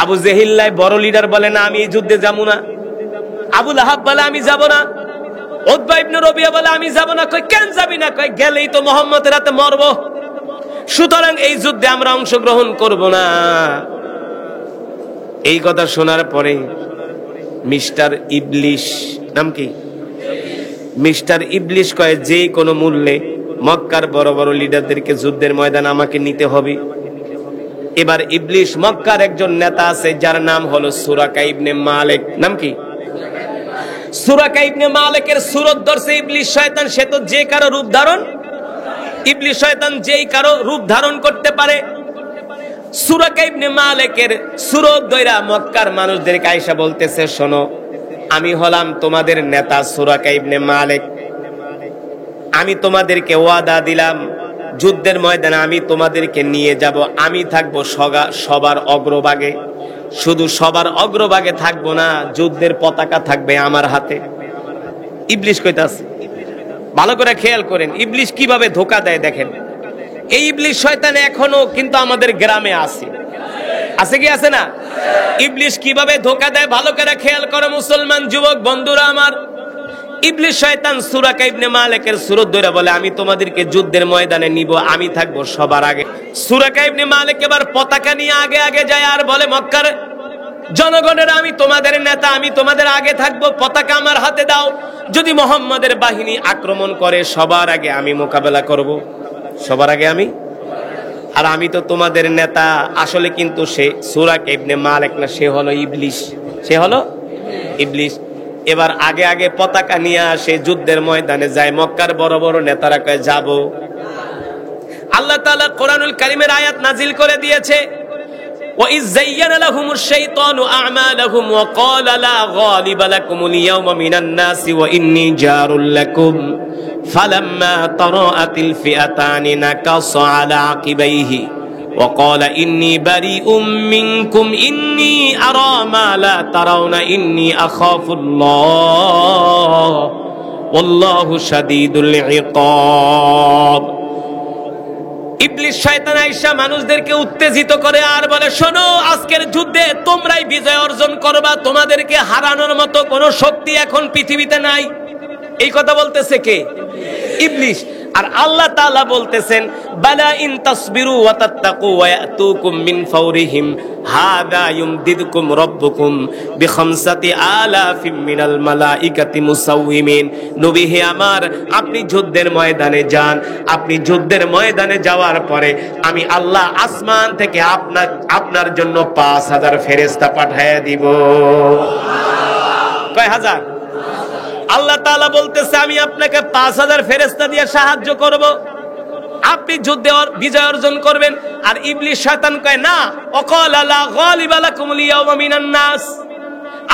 আবু জেহিল্লাই বড় লিডার বলে না আমি এই যুদ্ধে যাবো না। আবু লাহাব বলে আমি যাব না। উতবা ইবনে রবিয়া বলে আমি যাব না। কই কেন যাবি না? কই গেলেই তো মুহাম্মদের হাতে মরব, সুতরাং এই যুদ্ধে আমরা অংশগ্রহণ করব না। এই কথা শোনার পরে মিস্টার ইবলিশ, নাম কি? মিস্টার ইবলিশ কয় যে কোনো মূল্যে মক্কার বড় বড় লিডারদেরকে যুদ্ধের ময়দানে আমাকে নিতে হবে। এবার ইবলিশ মক্কার একজন নেতা আছে যার নাম হলো সুরাকা ইবনে মালিক। নাম কি? সুরাকা ইবনে মালিকের সুরত ধরছে ইবলিশ শয়তান। সে তো যে কারো রূপ ধারণ, ইবলিশ শয়তান যেই কারো রূপ ধারণ করতে পারে। সুরাকা ইবনে মালিকের সুরত ধইরা মক্কার মানুষদেরকে আয়েশা বলতেছে, শোনো আমি হলাম তোমাদের নেতা সুরাকা ইবনে মালিক। আমি তোমাদেরকে ওয়াদা দিলাম যুদ্ধের ময়দানে আমি তোমাদেরকে নিয়ে যাব। আমি থাকবো সবার অগ্রভাগে। শুধু সবার অগ্রভাগে থাকবো না, যুদ্ধের পতাকা থাকবে আমার হাতে। ইবলিশ কইতাছে, ভালো করে খেয়াল করেন ইবলিশ কিভাবে ধোকা দেয় দেখেন। এই ইবলিশ শয়তান এখনো কিন্তু আমাদের গ্রামে আছে, আছে কি আছে না? ইবলিশ কিভাবে ধোকা দেয় ভালো করে খেয়াল করে মুসলমান যুবক বন্ধুরা আমার। ইবলিশ শয়তান সুরাকা ইবনে মালিকের সুরত ধরে বলে আমি তোমাদেরকে যুদ্ধের ময়দানে নিব, আমি থাকবো সবার আগে। সুরাকা ইবনে মালিক এবার পতাকা নিয়ে আগে আগে যায় আর বলে মক্কার জনগণের আমি তোমাদের নেতা, আমি তোমাদের আগে থাকবো, পতাকা আমার হাতে দাও। যদি মুহাম্মাদের বাহিনী আক্রমণ করে সবার আগে আমি মোকাবেলা করব, সবার আগে আমি। আর আমি তো তোমাদের নেতা। আসলে কিন্তু সে সুরাকা ইবনে মালিক না, সে হলো ইবলিশ, সে হলো ইবলিশ। এবার আগে আগে পতাকা নিয়ে আসে, যুদ্ধের ময়দানে যায়। মক্কার বড় বড় নেতারা কয় যাব। আল্লাহ তাআলা কোরআনুল কারীমের আয়াত নাজিল করে দিয়েছে, وَإِذْ زَيَّنَ لَهُمُ الشَّيْطَانُ أَعْمَالَهُمْ وَقَالَ لَا غَالِبَ لَكُمُ الْيَوْمَ مِنَ النَّاسِ وَإِنِّي جَارٌ لَكُمْ فَلَمَّا تَرَاءَتِ الْفِئَتَانِ نَكَصَ عَلَى عَقِبَيْهِ وَقَالَ إِنِّي بَرِيءٌ مِّنكُمْ إِنِّي أَرَى مَا لَا تَرَوْنَ إِنِّي أَخَافُ اللَّهَ وَاللَّهُ شَدِيدُ الْعِقَابِ। ইবলিশ শয়তান আয়েশা মানুষদেরকে উত্তেজিত করে আর বলে, শোনো আজকের যুদ্ধে তোমরাই বিজয় অর্জন করবা, তোমাদেরকে হারানোর মতো কোনো শক্তি এখন পৃথিবীতে নাই। এই কথা বলতেছে কে? ইবলিশ। আর আল্লাহ তাআলা বলতেছেন, বালা ইন তাসবিরু ওয়া তাত্তাকু ওয়া ইয়াতুকুম মিন ফাওরিহিম হাদা ইউমদিদকুম রাব্বুকুম বিখামসাতি আলাফিম মিনাল মালাইকাতি মুসাউইমিন। নবী হে আমার, আপনি যুদ্ধের ময়দানে যান। আপনি যুদ্ধের ময়দানে যাওয়ার পরে আমি আল্লাহ আসমান থেকে আপনার জন্য 5000 ফেরেশতা পাঠিয়ে দিব। কয় হাজার? আল্লাহ তাআলা বলতেছে আমি আপনাকে 5000 ফেরেশতা দিয়ে সাহায্য করব, আপনি যুদ্ধে বিজয় অর্জন করবেন। আর ইবলিশ শয়তান কয় না, ওয়াকালা লা গালিবা লাকুমুল ইয়াওমা মিনান নাস।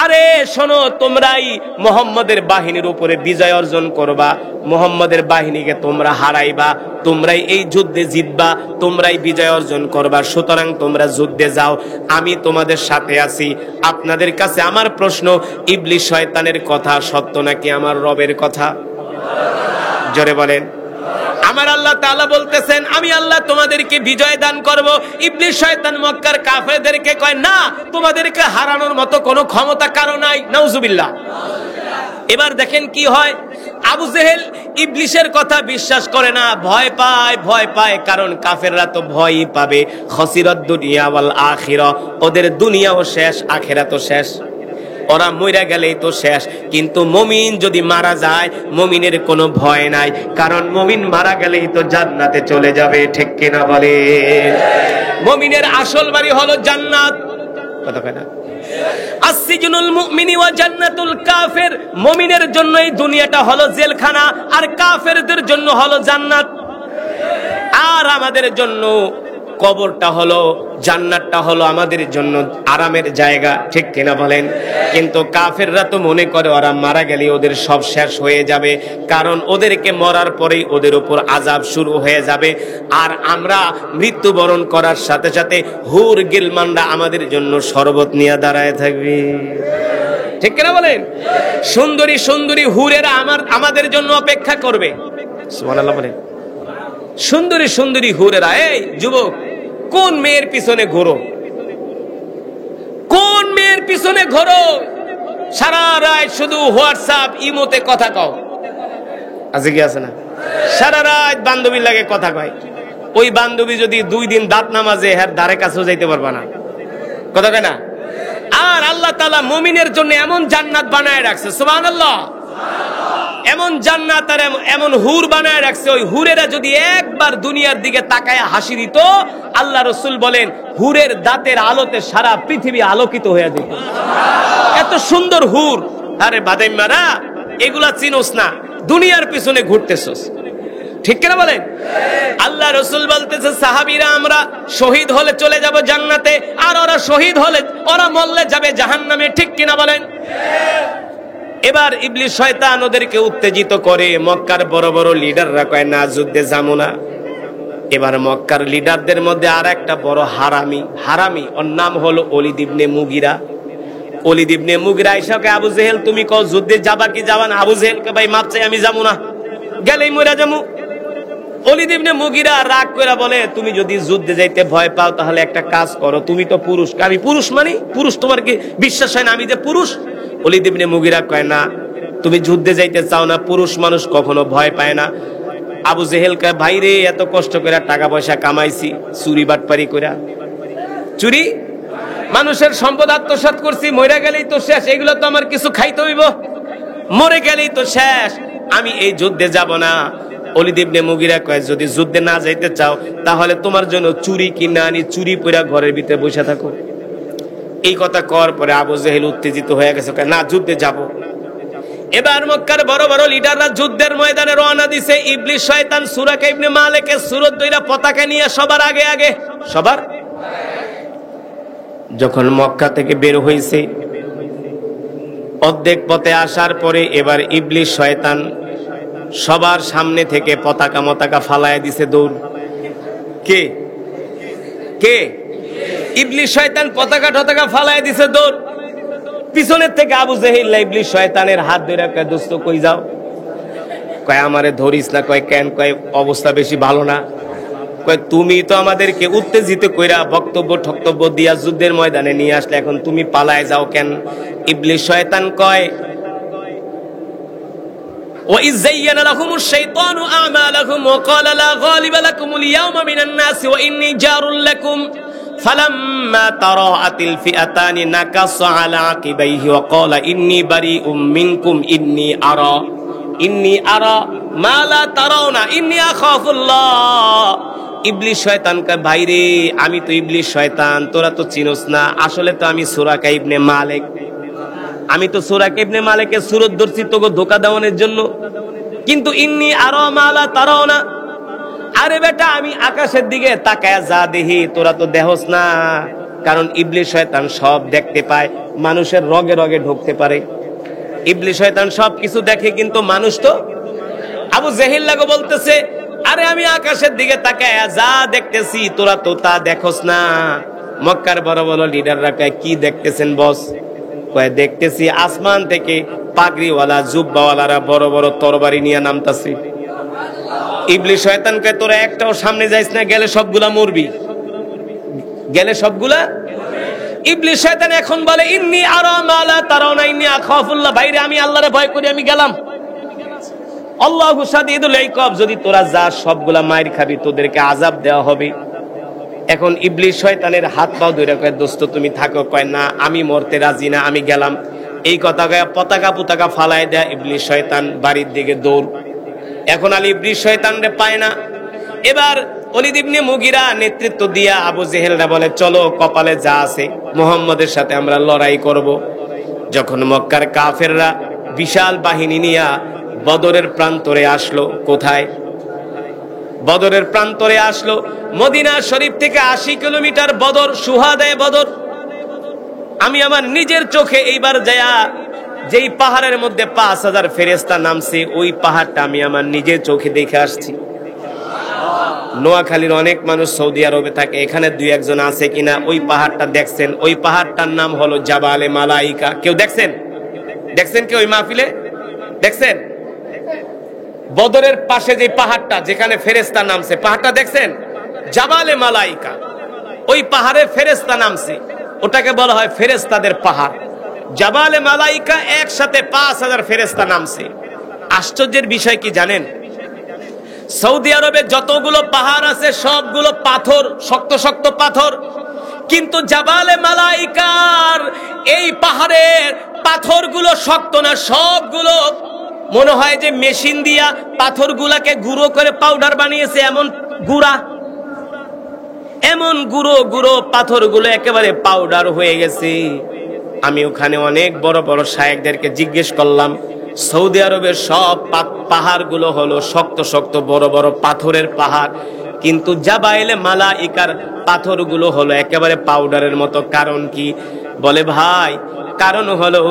আরে শোনো, তোমরাই মুহাম্মাদের বাহিনীর উপরে বিজয় অর্জন করবা, মুহাম্মাদের বাহিনীকে তোমরা হারাইবা, তোমরাই এই যুদ্ধে জিতবা, তোমরাই বিজয় অর্জন করবা। সুতরাং তোমরা যুদ্ধে যাও, আমি তোমাদের সাথে আছি। আপনাদের কাছে আমার প্রশ্ন, ইবলিশ শয়তানের কথা সত্য নাকি আমার রবের কথা? জোরে বলেন। আমার আল্লাহ তাআলা বলতেছেন আমি আল্লাহ তোমাদেরকে বিজয় দান করব। ইবলিশ শয়তান মক্কার কাফেরদেরকে কয় না, তোমাদেরকে হারানোর মতো কোনো ক্ষমতা কারো নাই। নাউজুবিল্লাহ। এবার দেখেন কি হয়। আবু জেহেল ইবলিশের কথা বিশ্বাস করে না, ভয় পায়, কারণ কাফেররা তো ভয়ই পাবে। খসিরাত দুনিয়া ওয়াল আখিরা, ওদের দুনিয়াও শেষ, আখিরাতও শেষ। ওরা মইরা গেলেই তো শেষ। কিন্তু মুমিন যদি মারা যায়, মুমিনের কোনো ভয় নাই, কারণ মুমিন মারা গেলেই তো জান্নাতে চলে যাবে। ঠিক কিনা বলে? মুমিনের আসল বাড়ি হলো জান্নাত। কথা কয় না? আসসিজনুল মুমিনি ওয়া জান্নাতুল কাফির। মুমিনের জন্য এই দুনিয়াটা হলো জেলখানা, আর কাফেরদের জন্য হলো জান্নাত। আর আমাদের জন্য কবরটা হলো, জান্নাতটা হলো আমাদের জন্য আরামের জায়গা। ঠিক কিনা বলেন? কিন্তু কাফেররা তো মনে করে ওরা মারা গেলে ওদের সব শেষ হয়ে যাবে, কারণ ওদেরকে মরার পরেই ওদের উপর আযাব শুরু হয়ে যাবে। আর আমরা মৃত্যুবরণ করার সাথে সাথে হুর গিলমানরা আমাদের জন্য শরবত নিয়ে দাঁড়ায় থাকবে। ঠিক কিনা বলেন? সুন্দরী সুন্দরী হুরেরা আমাদের জন্য অপেক্ষা করবে। সুবহানাল্লাহ বলেন। সুন্দরী সুন্দরী হুরেরা, এই যুবক কোন মেয়ের পিছনে ঘোরো? পিছনে ঘোরো, সারা রাত শুধু হোয়াটসঅ্যাপ ইমোতে কথা কও, আছে কি আছে না? সারা রাত বান্ধবীর লাগে কথা কয়। ওই বান্ধবী যদি 2 দিন দাঁত নামাজে হ্যার ধারে কাছেও যাইতে পারবা না, কথা কয় না? আর আল্লাহ তাআলা মুমিনের জন্য এমন জান্নাত বানায় রাখছে, সুবহানাল্লাহ, এমন জান্নাত আর এমন হুর বানায় রাখছে, ওই হুরেরা যদি একবার দুনিয়ার দিকে তাকায় হাসি দিত, আল্লাহ রাসূল বলেন হুরের দাঁতের আলোতে সারা পৃথিবী আলোকিত হয়ে যেত। এত সুন্দর হুর। আরে বাদাইমারা, এগুলা চিনোস না, দুনিয়ার পিছনে ঘুরতেছস, ঠিক কিনা বলেন? আল্লাহ রাসূল বলতেছে সাহাবীরা আমরা শহীদ হলে চলে যাব জান্নাতে, আর ওরা শহীদ হলে, ওরা মরলে যাবে জাহান্নামে, ঠিক কিনা বলেন? এবার ইবলিস শয়তান ওদেরকে উত্তেজিত করে। মক্কার বড় বড় লিডাররা কয় না, যুদ্ধে যাবো না। এবার মক্কার লিডারদের মধ্যে আর একটা বড় হারামি, ওর নাম হলো ওলীদ ইবনে মুগিরা। ওলীদ ইবনে মুগিরা এসে আবু জেহেল তুমি কও যুদ্ধে যাবা কি যাবা না? আবু জেহেলকে ভাই মাপ চাই, আমি যাবো না, গেলেই মরে যাবো। ওলীদ ইবনে মুগিরা রাগ করে বলে তুমি যদি যুদ্ধে যাইতে ভয় পাও তাহলে একটা কাজ করো, তুমি তো পুরুষ। আমি পুরুষ মানে পুরুষ, তোমার কি বিশ্বাস হয় না আমি যে পুরুষ? ওলীদ ইবনে মুগিরা কয় না, তুমি যুদ্ধে যাইতে চাও না, পুরুষ মানুষ কখনো ভয় পায় না। আবু জেহেল কয় ভাই রে, এত কষ্ট করে টাকা পয়সা কামাইছি, চুরি বাটপারি করে, চুরি মানুষের সম্পদ আত্মসাৎ করছি, মরে গেলেই তো শেষ, এগুলো তো আমার কিছু খাইতে হইব, মরে গেলেই তো শেষ, আমি এই যুদ্ধে যাব না। ওলীদ ইবনে মুগিরা কয় যদি যুদ্ধে না যাইতে চাও তাহলে তোমার জন্য চুরি কিনা আনি, চুরি পইরা ঘরের ভিতরে বসে থাকো। এই কথা করার পরে আবু জেহেল উত্তেজিত হয়ে গেছে, না যুদ্ধে যাব। এবার মক্কার বড় বড় লিডাররা যুদ্ধের ময়দানে রওনা দিছে। ইবলিস শয়তান সুরাকা ইবনে মালিকের সুরত ধইরা পতাকা নিয়ে সবার আগে সবার যখন মক্কা থেকে বের হইছে, অর্ধেক পথে আসার পরে এবার ইবলিস শয়তান সবার সামনে থেকে পতাকা ফালায় দিছে দৌড়। কে কে? ইবলিস শয়তান পতাকা ফালায় দিছে দৌড়। পিছনের থেকে আবু জেহেল ইবলিস শয়তানের হাত ধরে কয় দোস্ত কই যাও? কয় আমারে ধরিস না। কয় কেন? কয় অবস্থা বেশি ভালো না। কয় তুমি তো আমাদেরকে উত্তেজিত কইরা বক্তব্য দিয়া যুদ্ধের ময়দানে নিয়ে আসলে, এখন তুমি পালায় যাও কেন? ইবলিস শয়তান কয় وَإِذْ زَيَّنَ لَهُمُ الشَّيْطَانُ أَعْمَالَهُمْ وَقَالَ لَا غَالِبَ لَكُمُ الْيَوْمَ مِنَ النَّاسِ وَإِنِّي جَارٌ لَكُمْ فَلَمَّا تَرَاءَتِ الْفِئَتَانِ نَكَصَ عَلَى عَقِبَيْهِ وَقَالَ إِنِّي بَرِيءٌ مِنْكُمْ إِنِّي أَرَى مَا لَا تَرَوْنَ إِنِّي أَخَافُ اللَّهَ। ইবলিস শয়তান কয় ভাই রে, আমি তো ইবলিস শয়তান, তোরা তো চিনোস না, আসলে তো আমি সুরাকা ইবনে মালিক। আমি তো সুরাকা ইবনে মালিকের সুরত ধরছি তোকে ধোঁকা দেওয়ানোর জন্য, কিন্তু ইন্নী আরা মা লা তারাউনা। আরে বেটা, আমি আকাশের দিকে তাকায়া যা দেখি তোরা তো দেখোস না, কারণ ইবলিস শয়তান সব দেখতে পায়, মানুষের রগে রগে ঢুকতে পারে। ইবলিস শয়তান সব কিছু দেখে, কিন্তু মানুষ তো। আবু জেহেল লাগো বলতেছে আরে আমি আকাশের দিকে তাকায়া যা দেখতেছি তোরা তো তা দেখোস না। মক্কার বড় বড় লিডাররা কয় কি দেখতেছেন বস? কয় দেখতেছি আসমান থেকে পাগড়িওয়ালা জুব্বাওয়ালারা বড় বড় তরবারি নিয়ে নামতাছে। ইবলিস শয়তান কয় তোরা একটাও সামনে যাইস না, গেলে সবগুলা মরবি, গেলে সবগুলা। ইবলিস শয়তান এখন বলে ইন্নী আরা মা লা তারাউনা ইন্নী আখাফুল্লাহ। ভাইরে, আমি আল্লাহরে ভয় করি, আমি গেলাম। আল্লাহু শাদীদুল ইকাব, যদি তোরা যা সবগুলা মাইর খাবি, তোদেরকে আযাব দেওয়া হবে। এখন ইবলিস শয়তানের হাত পাও ধরে কয় দোস্ত তুমি থাকো। কয় না, আমি মরতে রাজি না, আমি গেলাম। এই কথা কয়ে পতাকা ফালায় দেয় ইবলিস শয়তান বাড়ির দিকে দৌড়। এখন আলী ইবলিস শয়তানরে পায় না। এবার ওলীদ ইবনে মুগিরা নেতৃত্ব দিয়া আবু জেহেলরা বলে চলো, কপালে যা আছে মুহাম্মদের সাথে আমরা লড়াই করব। যখন মক্কার কাফেররা বিশাল বাহিনী নিয়ে বদরের প্রান্তরে আসলো, কোথায়? বদরের প্রান্তরে আসলো। মদিনা শরীফ থেকে 80 কিলোমিটার বদর, সুহাদায়ে বদর। আমি আমার নিজের চোখে এইবার যায়া যেই পাহাড়ের মধ্যে 5000 ফেরেশতা নামছে, ওই পাহাড়টা আমি আমার নিজের চোখে দেখে আসছি। নোয়াখালীর অনেক মানুষ সৌদি আরবে থাকে, এখানে 2-1 জন আছে কিনা ওই পাহাড়টা দেখছেন? ওই পাহাড়টার নাম হলো জাবালে মালাইকা। কেউ দেখছেন? কি ওই মাহফিলে দেখছেন? বদরের পাশে যে পাহাড়টা যেখানে ফেরেশতা নামছে, পাহাড়টা দেখছেন? জাবালে মালাইকা। ওই পাহাড়ে ফেরেশতা নামছে। ওটাকে বলা হয় ফেরেশতাদের পাহাড়। জাবালে মালাইকা একসাথে 5000 ফেরেশতা নামছে। আশ্চর্যের বিষয় কি জানেন? সৌদি আরবে যতগুলো পাহাড় আছে সবগুলো পাথর, শক্ত শক্ত পাথর, কিন্তু জাবালে মালাইকার এই পাহাড়ের পাথরগুলো শক্ত না, সবগুলো মনে হয় যে মেশিন দিয়া পাথরগুলাকে গুঁড়ো করে পাউডার বানিয়েছে, এমন গুঁড়া, এমন গুঁড়ো গুঁড়ো পাথরগুলো একেবারে পাউডার হয়ে গেছে। আমি ওখানে অনেক বড় বড় শায়েখদেরকে জিজ্ঞেস করলাম, সৌদি আরবের সব পাহাড়গুলো হলো শক্ত শক্ত বড় বড় পাথরের পাহাড়, কিন্তু জাবাইলে মালাইকার পাথরগুলো হলো একেবারে পাউডারের মতো। কারণ কি? বলে ভাই, কারণ হলো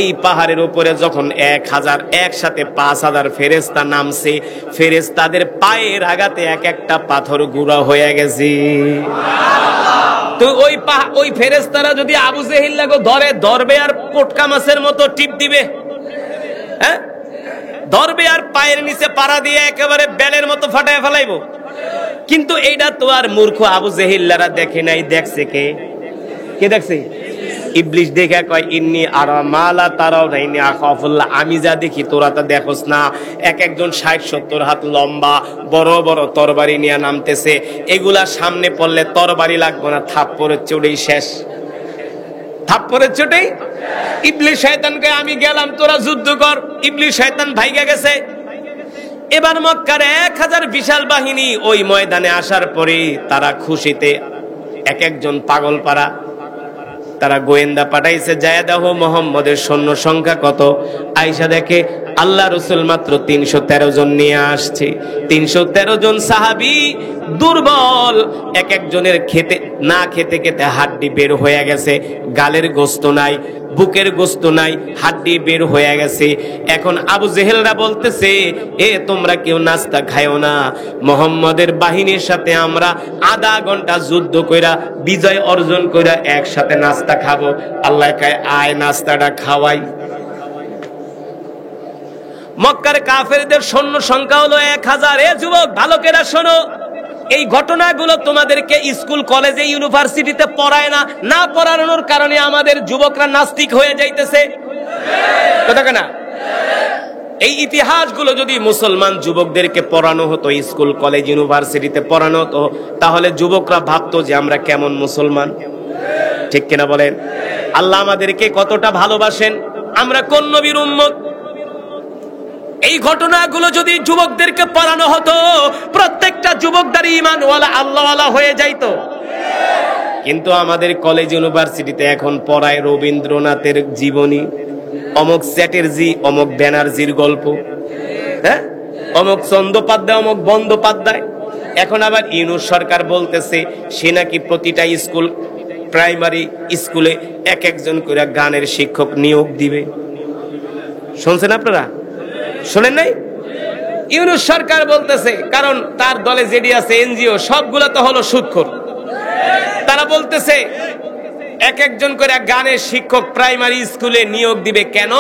এই পাহাড়ের উপরে যখন 1000 একসাথে 5000 ফেরেশতা নামছে, ফেরেশতাদের পায়ের আঘাতে এক একটা পাথর গুঁড়া হয়ে গেছে। তো ওই ফেরেশতারা যদি আবু জেহেল লাগো ধরবে আর পটকা মাছের মতো টিপ দিবে, হ্যাঁ, ধরবে আর পায়ের নিচে পাড়া দিয়ে একেবারে বেলের মতো ফাটায় ফেলাইবো। কিন্তু এইটা তো আর মূর্খ আবু জেহেল্লারা দেখে নাই, দেখছে কে? কে দেখছে? ইবলিশ দেখে কয়, ইন্নি আরা মালা তারাও না ইন্নি আখাফুল্লাহ, আমি যা দেখি তোরা তা দেখোস না। এক একজন 60-70 হাত লম্বা বড় বড় তরবারি নিয়ে নামতেছে, এগুলা সামনে পড়লে তরবারি লাগবে না, থাপ্পড়ের চোটেই শেষ, থাপ্পড়ের চোটেই। ইবলিশ শয়তানকে আমি গেলাম, তোরা যুদ্ধ কর। ইবলিশ শয়তান ভাইগা গেছে। এবার মক্কার 1000 বিশাল বাহিনী ওই ময়দানে আসার পরে তারা খুশিতে এক একজন পাগল পারা, তারা গোয়েন্দা পাঠাইছে, যায় দেখো মোহাম্মদের সৈন্য সংখ্যা কত। আয়েশা দেখে আল্লাহ রসুল মাত্র 313 জন নিয়ে আসছে। 313 জন সাহাবী দুর্বল, এক একজনের না খেতে খেতে হাড্ডি বের হয়ে গেছে, গালের গোস্ত নাই, বুকের গোস্ত নাই, হাড্ডি বের হয়ে গেছে। এখন আবু জেহেলরা বলতেছে, তোমরা কেউ নাস্তা খায়ও না, মোহাম্মদের বাহিনীর সাথে আমরা আধা ঘন্টা যুদ্ধ কইরা বিজয় অর্জন কইরা একসাথে নাস্তা খাবো। আল্লাহ কয়, আয় নাস্তাটা খাওয়াই। মক্কার কাফেরদের সৈন্য সংখ্যা হলো 1000। যুবক ভালো করে শোনো, এই ঘটনাগুলো তোমাদেরকে স্কুল কলেজে ইউনিভার্সিটিতে পড়ায় না, না পড়ানোর কারণে আমাদের যুবকরা নাস্তিক হয়ে যাইতেছে, কথা কেনা? এই ইতিহাসগুলো যদি মুসলমান যুবকদেরকে পড়ানো হতো, স্কুল কলেজ ইউনিভার্সিটিতে পড়ানো হতো, তাহলে যুবকরা ভাবতো যে আমরা কেমন মুসলমান, ঠিক কিনা বলেন? আল্লাহ আমাদেরকে কতটা ভালোবাসেন, আমরা কোন নবীর উম্মত। এই ঘটনাগুলো যদি যুবকদেরকে পড়ানো হতো, প্রত্যেকটা যুবকদারি ঈমানওয়ালা আল্লাহওয়ালা হয়ে যাইতো। কিন্তু আমাদের কলেজ ইউনিভার্সিটিতে এখন পড়ায় রবীন্দ্রনাথের জীবনী, অমুক চ্যাটার্জি, অমুক ব্যানার্জির গল্প, হ্যাঁ, অমুক চন্দ্যোপাধ্যায়, অমুক বন্দ্যোপাধ্যায়। এখন আবার ইউনূস সরকার বলতেছে সে নাকি প্রতিটা স্কুল, প্রাইমারি স্কুলে এক একজন করে গানের শিক্ষক নিয়োগ দিবে। শুনছেন আপনারা? শোনেন নাই? ইউনূস সরকার বলতেছে, কারণ তার দলে যেডি আছে এনজিও সবগুলা তো হলো সুদখোর। তারা বলতেছে এক একজন করে গানের শিক্ষক প্রাইমারি স্কুলে নিয়োগ দিবে। কেন?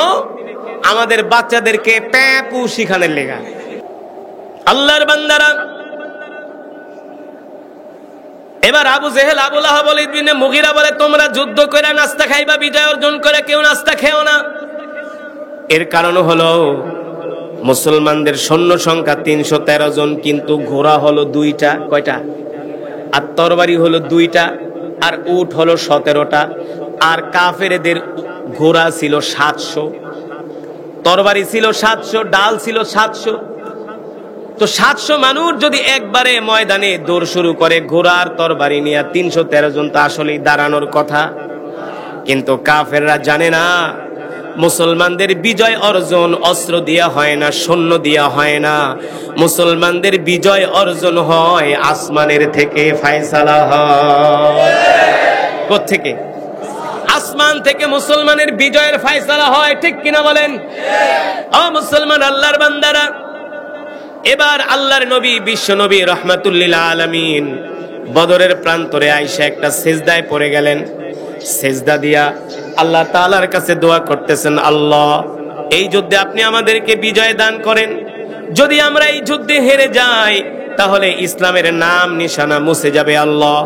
আমাদের বাচ্চাদেরকে প্যাপু শিখানোর লেগা। আল্লাহর বান্দারা, এবার আবু জেহেল, আবু লাহাব, ওয়ালিদ বিন মুগীরা বলে, তোমরা যুদ্ধ করে নাস্তা খাইবা, বিজয় অর্জন করে কেউ নাস্তা খেও না। এর কারণ হলো মুসলমানদের সৈন্য সংখ্যা 313 জন, কিন্তু ঘোড়া হলো 2টা, কয়টা? আর তরবারি হলো 2টা, আর উট হলো 17টা, আর কাফেরদের ঘোড়া ছিল 700, তরবারি ছিল 700, ডাল ছিল 700। তো 700 মানুষ যদি একবারে ময়দানে দৌড় শুরু করে ঘোড়ার তরবারি নিয়ে, 313 জন তো আসলেই দাঁড়ানোর কথা। কিন্তু কাফেররা জানে না, মুসলমানদের বিজয় অর্জন অস্ত্র দিয়া হয় না, সৈন্য দিয়া হয় না, মুসলমানদের বিজয় অর্জন হয় আসমানের থেকে, ফয়সালা হয়। কোত্থেকে? আসমান থেকে মুসলমানের বিজয়ের ফয়সালা হয়, ঠিক কিনা বলেন? ও মুসলমান আল্লাহর বান্দারা, এবার আল্লাহর নবী, বিশ্ব নবী রহমাতুল্লিল আলামিন বদরের প্রান্তরে আইসা একটা সেজদায় পড়ে গেলেন। সেজদা দিয়া আল্লাহ তাআলার কাছে দোয়া করতেছেন, আল্লাহ এই যুদ্ধে আপনি আমাদেরকে বিজয় দান করেন। যদি আমরা এই যুদ্ধে হেরে যাই তাহলে ইসলামের নাম নিশানা মুছে যাবে। আল্লাহ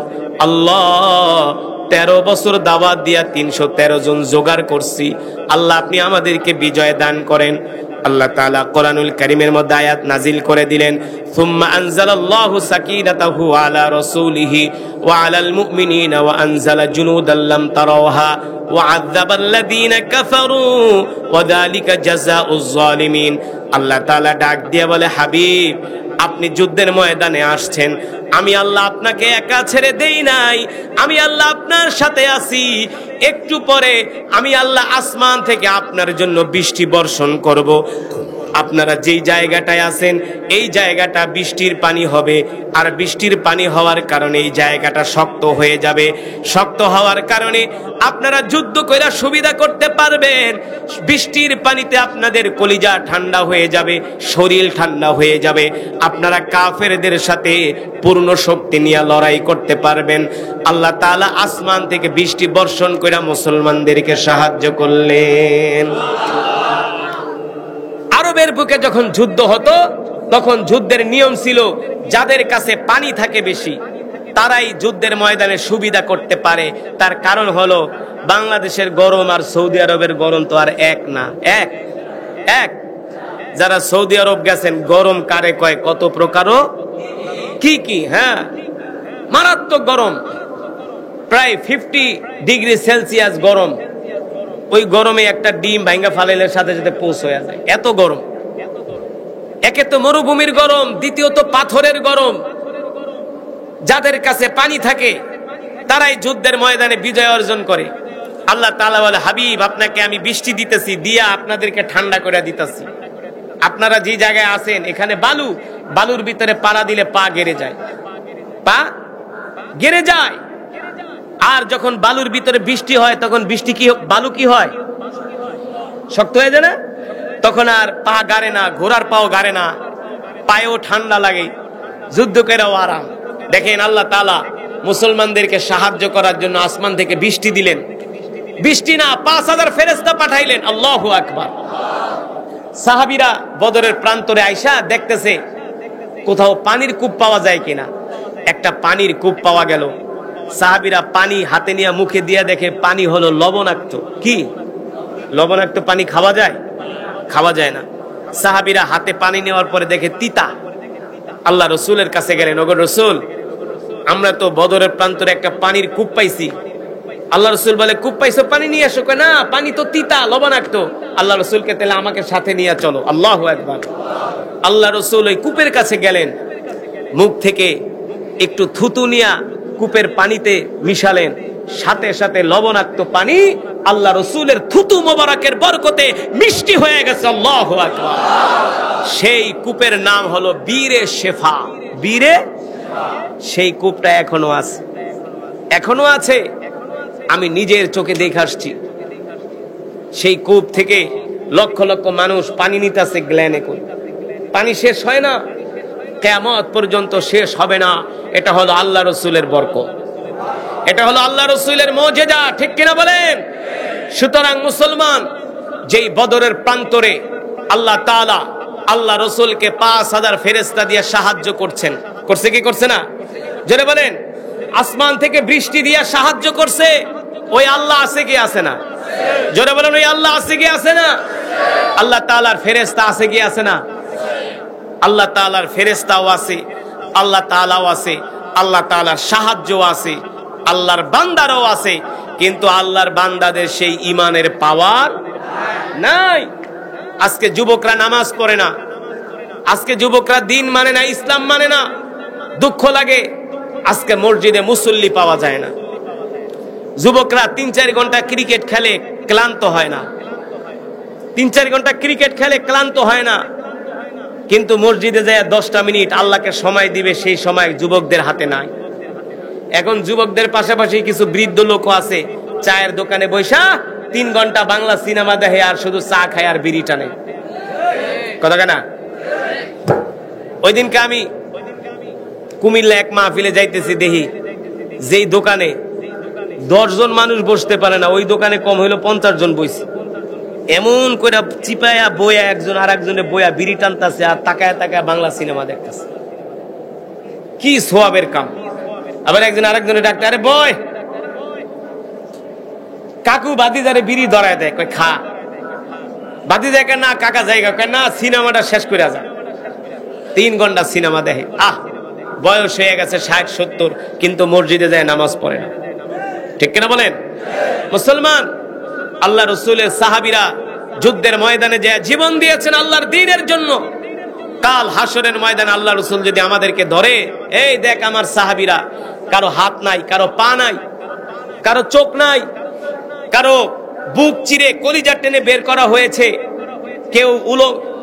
আল্লাহ 13 বছর দাওয়াত দিয়া 313 জন জোগাড় করছি। আল্লাহ আপনি আমাদেরকে বিজয় দান করেন। আল্লাহ তাআলা কোরআনুল কারীমের মধ্যে আয়াত নাজিল করে দিলেন, সুম্মা আনজালাল্লাহু সাকিনাতাহু আলা রাসূলিহি ওয়া আলাল মুমিনিনা ওয়া আনজালা জুনুদাল লাম তারাওহা ওয়া আযাবাল্লাযীনা কাফারু ওয়া যালিকা জাযাউজ জালিমিন। আল্লাহ তাআলা ডাক দিয়ে বলে, হাবিব আপনি যুদ্ধের ময়দানে আসছেন, আমি আল্লাহ আপনাকে একা ছেড়ে দেই নাই, আমি আল্লাহ আপনার সাথে আছি। একটু পরে আমি আল্লাহ আসমান থেকে আপনার জন্য বৃষ্টি বর্ষণ করব। আপনারা যেই জায়গাটায় আছেন এই জায়গাটা বৃষ্টির পানি হবে, আর বৃষ্টির পানি হওয়ার কারণে এই জায়গাটা শক্ত হয়ে যাবে। শক্ত হওয়ার কারণে আপনারা যুদ্ধ করে সুবিধা করতে পারবেন। বৃষ্টির পানিতে আপনাদের কলিজা ঠান্ডা হয়ে যাবে, শরীর ঠান্ডা হয়ে যাবে, আপনারা কাফেরদের সাথে পূর্ণ শক্তি নিয়ে লড়াই করতে পারবেন। আল্লাহ তাআলা আসমান থেকে বৃষ্টি বর্ষণ করে মুসলমানদেরকে সাহায্য করলেন। আরবের বুকে যখন যুদ্ধ হতো তখন যুদ্ধের নিয়ম ছিল, যাদের কাছে পানি থাকে বেশি তারাই যুদ্ধের ময়দানে সুবিধা করতে পারে। তার কারণ হলো বাংলাদেশের গরম আর সৌদি আরবের গরম তো আর এক না। এক যারা সৌদি আরব গেছেন, গরম কারে কয় কত প্রকারও কি কি, হ্যাঁ মারাত্মক গরম, প্রায় 50 ডিগ্রি সেলসিয়াস গরম। ওই গরমে একটা ডিম ভাঙ্গা ফালাইলের সাথে সাথে পোষ হয়ে যায়, এত গরম। একে তো মরুভূমির গরম, দ্বিতীয়ত পাথরের গরম। যাদের কাছে পানি থাকে তারাই যুদ্ধের ময়দানে বিজয় অর্জন করে। আল্লাহ তাআলা বলে, হাবিব আপনাকে আমি বৃষ্টি দিতেছি, দিয়া আপনাদেরকে ঠান্ডা করে দিতেছি। আপনারা যে জায়গায় আছেন এখানে বালুর ভিতরে পাড়া দিলে পা গেড়ে যায়, পা গেড়ে যায়। আর যখন বালুর ভিতরে বৃষ্টি হয় তখন বৃষ্টি কি বালু কি হয়, শক্ত হয়ে যায় না, তখন আর পা গাড়ে না, ঘোড়ার পাও গাড়ে না, পায়েও ঠান্ডা লাগে, যুদ্ধ করেও আরাম। দেখেন আল্লাহ তাআলা মুসলমানদেরকে সাহায্য করার জন্য আসমান থেকে বৃষ্টি দিলেন। বৃষ্টি না, 5000 ফেরেশতা পাঠাইলেন। আল্লাহু আকবার। সাহাবীরা বদরের প্রান্তরে আইসা দেখতেছে কোথাও পানির কূপ পাওয়া যায় কিনা। একটা পানির কূপ পাওয়া গেল। সাহাবীরা পানি হাতে নিয়ে মুখে দিয়ে দেখে পানি হলো লবণাক্ত। কি লবণাক্ত পানি খাওয়া যায়? খাওয়া যায় না। সাহাবীরা হাতে পানি নেওয়ার পরে দেখে তিতা। আল্লাহ রসুলের কাছে গেলেন, ওগো রসুল, আমরা তো বদরের প্রান্তরে একটা পানির কূপ পাইছি। আল্লাহ রসুল বলে, কূপ পাইছো, পানি নিয়ে আসো। না, পানি তো তিতা লবণাক্ত। আল্লাহ রসুলকে তাহলে আমাকে সাথে নিয়ে চলো। আল্লাহু আকবার। আল্লাহ রসুল ওই কূপের কাছে গেলেন, মুখ থেকে একটু থুতু নিয়া কূপের পানিতে মিশালেন, সাথে সাথে লবণাক্ত পানি আল্লাহ রসুলের থুতু মোবারকের বরকতে মিষ্টি হয়ে গেছে। আল্লাহু আকবার। সেই কূপের নাম হলো বীরে শেফা। বীরে, সেই কূপটা এখনো আছে, এখনো আছে। আমি নিজের চোখে দেখে আসছি। সেই কূপ থেকে লক্ষ লক্ষ মানুষ পানি নিতেছে গ্ল্যানে করে। পানি শেষ হয় না, কিয়ামত পর্যন্ত শেষ হবে না। এটা হলো আল্লাহ রসুলের বরকত, এটা হলো আল্লাহ রসুলের মুজিজা। ঠিক কিনা বলেন? সুতরাং মুসলমান, যেই বদরের প্রান্তরে আল্লাহ তাআলা আল্লাহ রসুলকে 5000 ফেরেশতা দিয়ে সাহায্য করছেন, করছে কি করছে না? জোরে বলেন। আসমান থেকে বৃষ্টি দিয়ে সাহায্য করছে। ওই আল্লাহ আছে কি আছে না? জোরে বলেন, ওই আল্লাহ আছে কি আছে না? আল্লাহ তাআলার ফেরেশতা আছে কি আছে না? আল্লাহ তাআলার ফেরেশতাও আছে, আল্লাহ তাআলাও আছে, আল্লাহ তাআলার সাহায্যও আছে, আল্লাহর বান্দারাও আছে। কিন্তু আল্লাহর বান্দাদের সেই ঈমানের পাওয়ার নাই। আজকে যুবকরা নামাজ পড়ে না, আজকে যুবকরা দিন মানে না, ইসলাম মানে না। দুঃখ লাগে, আজকে মসজিদে মুসল্লি পাওয়া যায় না। যুবকরা 3-4 ঘন্টা ক্রিকেট খেলে, ক্লান্ত হয় না। 3-4 ঘন্টা ক্রিকেট খেলে, ক্লান্ত হয় না। কিন্তু মসজিদে যায় 10টা মিনিট আল্লাহকে সময় দিবে, সেই সময় যুবকদের হাতে নাই। এখন যুবকদের পাশাপাশি কিছু বৃদ্ধ লোক আছে, চায়ের দোকানে বৈশা 3 ঘন্টা বাংলা সিনেমা দেখে আর শুধু চা খায় আর বিড়ি টানে। কথা কেনা? ওই দিনকে আমি কুমিল্লা এক মাহফিলে যাইতেছি, দেখি যেই দোকানে 10 জন মানুষ বসতে পারে না, ওই দোকানে কম হইলো 50 জন বইছে। এমন করে চিপায়া বইয়া একজন আর একজনে বইয়া বিড়ি টানতেছে আর তাকায় তাকায় বাংলা সিনেমা দেখতেছে। কি সোয়াবের কাম! আবার একজন আরেকজনের ডাক্তার, আরে বয়, কাকু বাতিজারে বিড়ি ধরায় দেয়, কয় খা। বাতিজা কয় না কাকা জায়গা, কয় না সিনেমাটা শেষ করে যা। 3 ঘন্টা সিনেমা দেখে, বয়স হয়ে গেছে 60-70, কিন্তু মসজিদে যায় নামাজ পড়ে না। ঠিক কিনা বলেন? মুসলমান, আল্লাহ রসুলের সাহাবীরা যুদ্ধের ময়দানে যে জীবন দিয়েছেন আল্লাহর দ্বীনের জন্য, কাল হাসরের ময়দানে আল্লাহ রসুল যদি আমাদেরকে ধরে, এই দেখ আমার সাহাবীরা, কারো হাত নাই, কারো পা নাই, কারো চোখ নাই, কারো বুক চিরে কলিজা টেনে বের করা হয়েছে,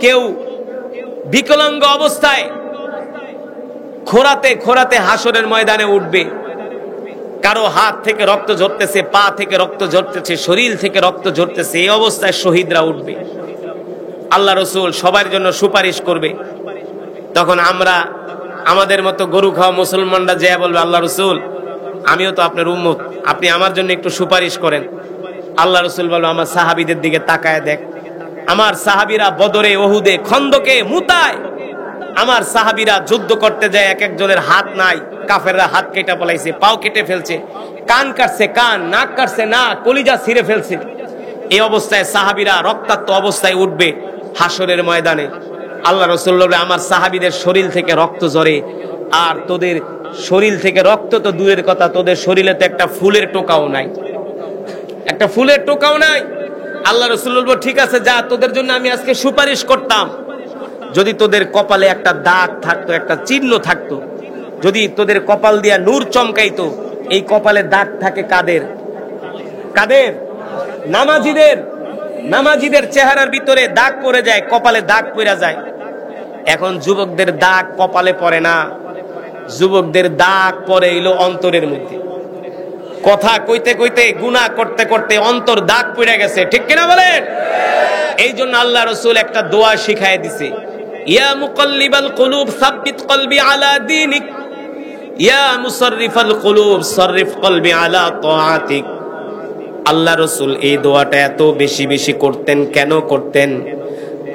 কেউ বিকলাঙ্গ অবস্থায় খোরাতে খোরাতে হাসরের ময়দানে উঠবে, কারো হাত থেকে রক্ত ঝরতেছে, পা থেকে রক্ত ঝরতেছে, শরীর থেকে রক্ত ঝরতেছে, এই অবস্থায় শহীদরা উঠবে। আল্লাহ রসুল সবার জন্য সুপারিশ করবে। তখন আমরা আমাদের মতো গরু খাওয়া মুসলমানরা যে বলবে, আল্লাহ রসুল আমিও তো আপনার উম্মত, আপনি আমার জন্য একটু সুপারিশ করেন। আল্লাহ রসুল বলবে, আমার সাহাবীদের দিকে তাকায় দেখ, আমার সাহাবীরা বদরে, ওহুদে, খন্দকে, মুতায় আমার সাহাবীরা যুদ্ধ করতে যায়, এক একজনের হাত নাই, কাফেররা হাত কেটে পলাইছে, পাও কেটে ফেলছে, কান কাটছে কান, নাক কাটছে নাক, কলিজা ছিঁড়ে ফেলছে। এই অবস্থায় সাহাবীরা রক্তাক্ত অবস্থায় উঠবে হাসরের ময়দানে। আল্লাহ রাসূল বলবে, আমার সাহাবীদের শরীর থেকে রক্ত ঝরে, আর তোদের শরীর থেকে রক্ত তো দূরের কথা, তোদের শরীরে তো একটা ফুলের টোকাও নাই, একটা ফুলের টোকাও নাই। আল্লাহ রাসূল বলবে, ঠিক আছে যা, তোদের জন্য আমি আজকে সুপারিশ করতাম, যদি তোদের কপালে একটা দাগ থাকতো, একটা চিহ্ন থাকতো, যদি তোদের কপাল দিয়া নূর চমকাইতো। এই কপালে দাগ থাকে কাদের? কাদের? নামাজীদের চেহারার ভিতরে দাগ পড়ে যায়, কপালে দাগ পড়ে যায়। এখন যুবকদের দাগ কপালে পড়ে না, যুবকদের দাগ পড়ে এলো অন্তরের মধ্যে। কথা কইতে কইতে, গুনাহ করতে করতে অন্তর দাগ পড়ে গেছে। ঠিক কিনা বলেন? এই জন্য আল্লাহ রাসূল একটা দোয়া শিখায় দিছে, ইয়া মুকাল্লিবাল কুলুব সাব্বিত কলবি আলা দীনিক, ইয়া মুসাররিফাল কুলুব সাররিফ কলবি আলা তাআতিক। আল্লাহ রাসূল এই দোয়াটা এত বেশি বেশি করতেন। কেন করতেন?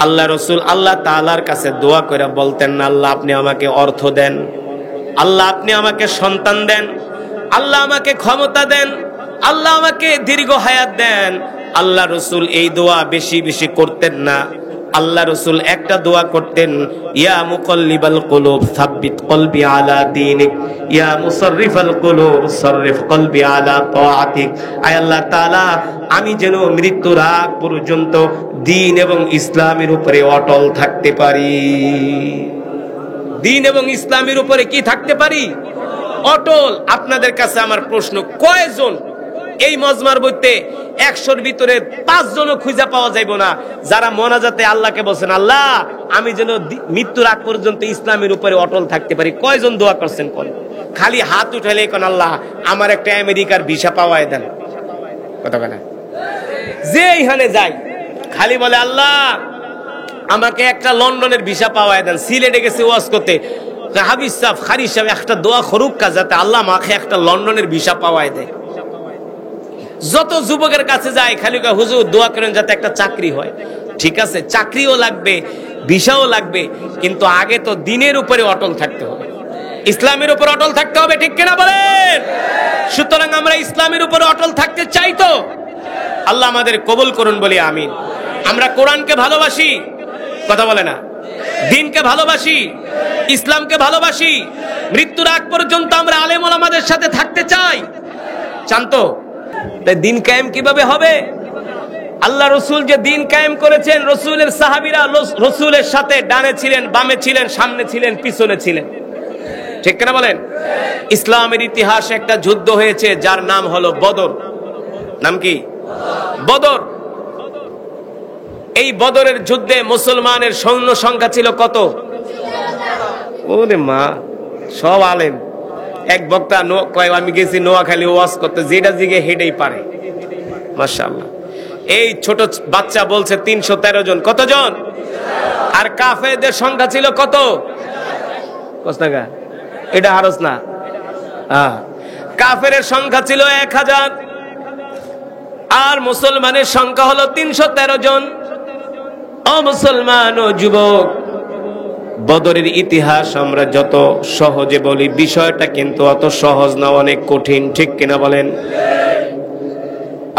আল্লাহ রাসূল আল্লাহ তাআলার কাছে দোয়া করে বলতেন, আল্লাহ আপনি আমাকে অর্থ দেন, আল্লাহ আপনি আমাকে সন্তান দেন, আল্লাহ আমাকে ক্ষমতা দেন, আল্লাহ আমাকে দীর্ঘ হায়াত দেন। আল্লাহ রাসূল এই দোয়া বেশি বেশি করতেন না। আল্লাহ রাসূল একটা দোয়া করতেন, ইয়া মুকাল্লিবাল কুলুব সাব্বিত কলবি আলা দীনিক, ইয়া মুসাররিফাল কুলুব সাররিফ কলবি আলা তাআতিক। আয় আল্লাহ তাআলা, আমি যেন মৃত্যুর আগ পর্যন্ত দ্বীন এবং ইসলামের উপরে অটল থাকতে পারি। দ্বীন এবং ইসলামের উপরে কি থাকতে পারি? অটল। আপনাদের কাছে আমার প্রশ্ন, কয়জন এই মজমার বইতে 100-র ভিতরে 5 জনও খুঁজে পাওয়া যাইব না যারা মোনাজাতে আল্লাহকে বলছেন, আল্লাহ আমি যেন মৃত্যুর আগ পর্যন্ত ইসলামের উপরে অটল থাকতে পারি? কয়জন দোয়া করছেন? কোন খালি হাত উঠাইলে কোন আল্লাহ আমার একটা আমেরিকার ভিসা পাওয়ায় দেন। কথা বলে যে এইখানে যাই খালি বলে, আল্লাহ আমাকে একটা লন্ডনের ভিসা পাওয়ায় দেন। সিলেটে গেছে ওয়াজ করতে, হাবিজ সাহেব, খারিজ সাহেব একটা দোয়া করুক যাতে আল্লাহ আমাকে একটা লন্ডনের ভিসা পাওয়ায় দেয়। যত যুবকের কাছে যায় খালি হুজুর দোয়া করেন যাতে একটা চাকরি হয়। ঠিক আছে, চাকরিও লাগবে, ভিসাও লাগবে, কিন্তু আগে তো দ্বীনের উপরে অটল থাকতে হবে, ইসলামের উপর অটল থাকতে হবে। ঠিক কিনা বলেন? সুতরাং আমরা ইসলামের উপর অটল থাকতে চাই তো আল্লাহ আমাদের কবুল করুন বলি আমিন। আমরা কোরআনকে ভালোবাসি, কথা বলে না, দ্বীনকে ভালোবাসি, ইসলামকে ভালোবাসি। মৃত্যুর আগ পর্যন্ত আমরা আলেম ওলামাদের সাথে থাকতে চাই। চান তো? দ্বীন কায়েম কিভাবে হবে? আল্লাহ রসুল যে দ্বীন কায়েম করেছেন, রসুলের সাহাবীরা রসুলের সাথে ডানে ছিলেন, বামে ছিলেন, সামনে ছিলেন, পিছনে ছিলেন। ঠিক কিনা বলেন? ইসলামের ইতিহাসে একটা যুদ্ধ হয়েছে যার নাম হলো বদর। নাম কি? বদর। এই বদরের যুদ্ধে মুসলমানের সৈন্য সংখ্যা ছিল কত? ওরে মা, সব আলেম। এক বক্তা কয়, আমি গেছি নোয়াখালী ওয়াজ করতে, যেটা জিগে হেডেই পারে। মাশাআল্লাহ। এই ছোট বাচ্চা বলছে 313 জন। কতজন? আর কাফেরদের সংখ্যা ছিল কত? কস্তাগা এটা হারস না। কাফেরের সংখ্যা ছিল 1000 আর মুসলমানের সংখ্যা হলো 313 জন। ও মুসলমান ও যুবক, বদরের ইতিহাস আমরা যত সহজে বলি, বিষয়টা কিন্তু অত সহজ না, অনেক কঠিন। ঠিক কিনা বলেন?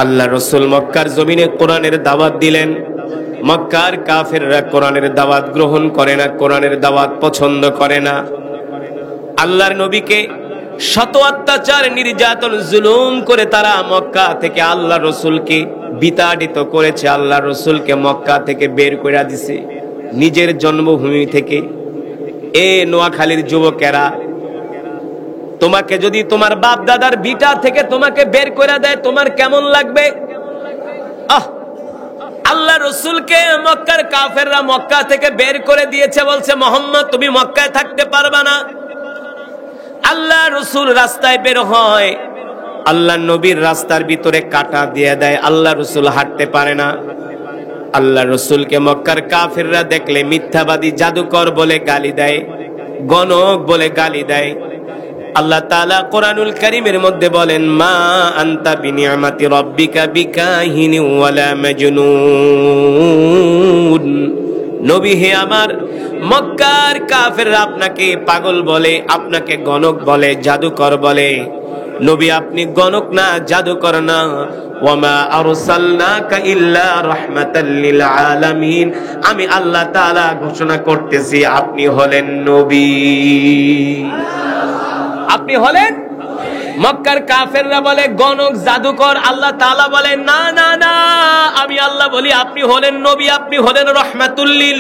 আল্লাহ রসুল মক্কার জমিনে কোরআনের দাওয়াত দিলেন। মক্কার কাফেররা কোরআনের দাওয়াত গ্রহণ করে না, কোরআনের দাওয়াত পছন্দ করে না। আল্লাহর নবীকে শত অত্যাচার, নির্যাতন, জুলুম করে তারা মক্কা থেকে আল্লাহ রসুলকে বিতাড়িত করেছে। আল্লাহ রসুলকে মক্কা থেকে বের করে দিছে, নিজের জন্মভূমি থেকে। এ নোয়াখালীর যুবকেরা, তোমাকে যদি তোমার বাপ দাদার বিটা থেকে তোমাকে বের করে দেয়, তোমার কেমন লাগবে? আল্লাহ রসুলকে মক্কার কাফেররা মক্কা থেকে বের করে দিয়েছে, বলছে মোহাম্মদ তুমি মক্কায় থাকতে পারবা না। আল্লাহ রসুল রাস্তায় বের হয়, আল্লাহ নবীর রাস্তার ভিতরে কাটা দিয়ে দেয়, আল্লাহ রসুল হাঁটতে পারে না। আল্লাহ রসুলকে মক্কার কাফেররা দেখলে মিথ্যাবাদী, জাদুকর বলে গালি দেয়, গণক বলে গালি দেয়। আল্লাহ তাআলা কোরআনুল কারীমের মধ্যে বলেন, মা আনতা বিনিআমাতি রাব্বিকা বিকাহিনি ওয়ালা মাজনুন। নবী হে আমার, মক্কার কাফেররা আপনাকে পাগল বলে, আপনাকে গণক বলে, জাদুকর বলে। নবী আপনি গণক না, জাদুকর না। ওয়ামা আরসালনাকা ইল্লা রাহমাতাল লিল আলামিন। আমি আল্লাহ তাআলা ঘোষণা করতেছি আপনি হলেন নবী, আপনি হলেন। মক্কার কাফেররা বলে গণক, জাদুকর। আল্লাহ তাআলা বলেন না না না, আমি আল্লাহ বলি আপনি হলেন নবী, আপনি হলেন রাহমাতুল লিল।